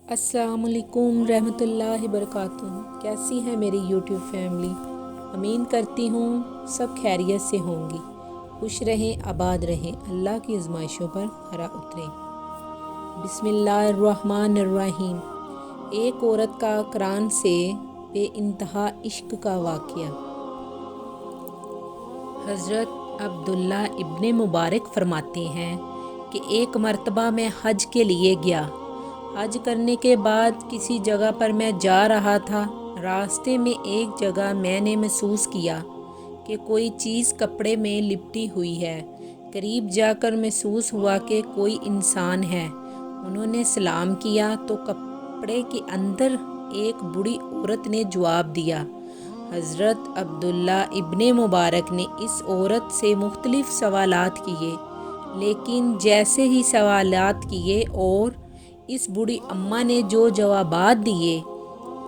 अस्सलामुअलैकुम रहमतुल्लाहि वबरकातुहू। कैसी है मेरी यूट्यूब फैमिली? उम्मीद करती हूँ सब खैरियत से होंगी। खुश रहें, आबाद रहें, अल्लाह की आजमाइशों पर खरा उतरें। बिस्मिल्लाहिर्रहमानिर्रहीम। एक औरत का कुरान से बेइंतहा इश्क का वाक़या। हज़रत अब्दुल्ला इब्ने मुबारक फरमाते हैं कि एक मर्तबा मैं हज के लिए गया। हज करने के बाद किसी जगह पर मैं जा रहा था। रास्ते में एक जगह मैंने महसूस किया कि कोई चीज़ कपड़े में लिपटी हुई है। करीब जाकर महसूस हुआ कि कोई इंसान है। उन्होंने सलाम किया तो कपड़े के अंदर एक बूढ़ी औरत ने जवाब दिया। हज़रत अब्दुल्ला इब्ने मुबारक ने इस औरत से मुख्तलिफ सवालात किए, लेकिन जैसे ही सवालात किए और इस बूढ़ी अम्मा ने जो जवाबात दिए,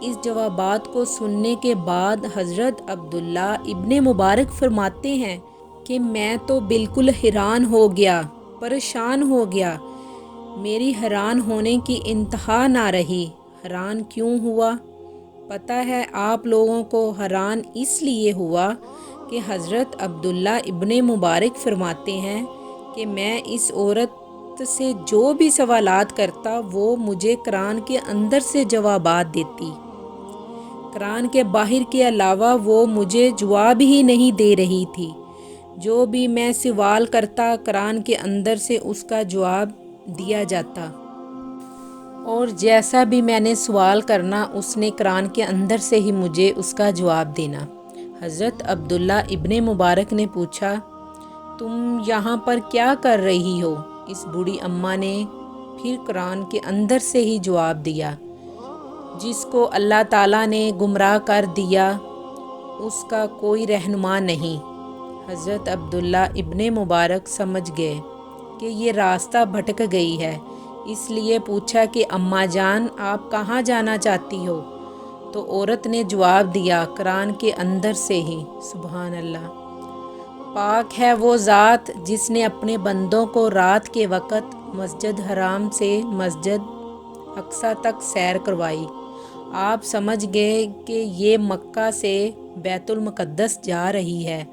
इस जवाबात को सुनने के बाद हज़रत अब्दुल्ला इब्ने मुबारक फरमाते हैं कि मैं तो बिल्कुल हैरान हो गया, परेशान हो गया। मेरी हैरान होने की इंतहा ना रही। हैरान क्यों हुआ? पता है आप लोगों को? हैरान इसलिए हुआ कि हज़रत अब्दुल्ला इब्ने मुबारक फरमाते हैं कि मैं इस औरत से जो भी सवालात करता वो मुझे कुरान के अंदर से जवाबात देती। कुरान के बाहर के अलावा वो मुझे जवाब ही नहीं दे रही थी। जो भी मैं सवाल करता कुरान के अंदर से उसका जवाब दिया जाता, और जैसा भी मैंने सवाल करना उसने कुरान के अंदर से ही मुझे उसका जवाब देना। हज़रत अब्दुल्ला इब्ने मुबारक ने पूछा, तुम यहाँ पर क्या कर रही हो? इस बूढ़ी अम्मा ने फिर कुरान के अंदर से ही जवाब दिया, जिसको अल्लाह ताला ने गुमराह कर दिया उसका कोई रहनुमा नहीं। हज़रत अब्दुल्ला इब्ने मुबारक समझ गए कि ये रास्ता भटक गई है, इसलिए पूछा कि अम्मा जान आप कहाँ जाना चाहती हो? तो औरत ने जवाब दिया, कुरान के अंदर से ही। सुभान अल्लाह। पाक है वो ज़ात जिसने अपने बंदों को रात के वक़्त मस्जिद हराम से मस्जिद अक्सा तक सैर करवाई। आप समझ गए कि ये मक्का से बैतुल मुक़द्दस जा रही है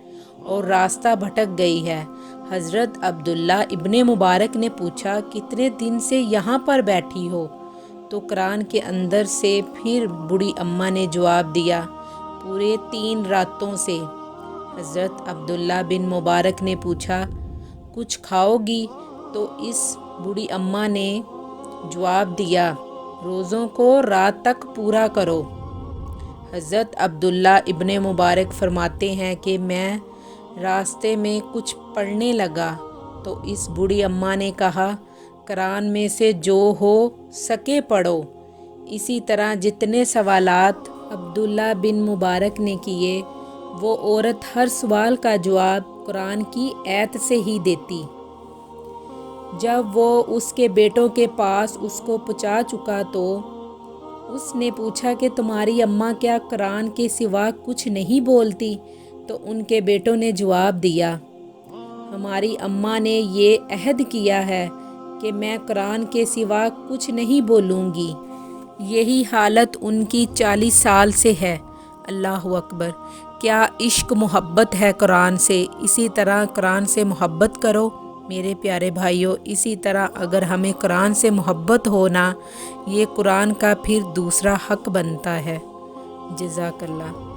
और रास्ता भटक गई है। हज़रत अब्दुल्ला इब्ने मुबारक ने पूछा, कितने दिन से यहाँ पर बैठी हो? तो कुरान के अंदर से फिर बूढ़ी अम्मा ने जवाब दिया, पूरे 3 रातों से। हज़रत अब्दुल्ला बिन मुबारक ने पूछा, कुछ खाओगी? तो इस बूढ़ी अम्मा ने जवाब दिया, रोज़ों को रात तक पूरा करो। हज़रत अब्दुल्ला इब्ने मुबारक फरमाते हैं कि मैं रास्ते में कुछ पढ़ने लगा तो इस बूढ़ी अम्मा ने कहा, कुरान में से जो हो सके पढ़ो। इसी तरह जितने सवालात अब्दुल्ला बिन मुबारक ने किए, वो औरत हर सवाल का जवाब कुरान की आयत से ही देती। जब वो उसके बेटों के पास उसको पहुंचा चुका तो उसने पूछा कि तुम्हारी अम्मा क्या कुरान के सिवा कुछ नहीं बोलती? तो उनके बेटों ने जवाब दिया, हमारी अम्मा ने ये अहद किया है कि मैं कुरान के सिवा कुछ नहीं बोलूँगी। यही हालत उनकी 40 साल से है। अल्लाह अकबर। क्या इश्क मोहब्बत है कुरान से? इसी तरह कुरान से मोहब्बत करो मेरे प्यारे भाइयों। इसी तरह अगर हमें कुरान से मोहब्बत होना, ये कुरान का फिर दूसरा हक बनता है। जज़ाकल्लाह।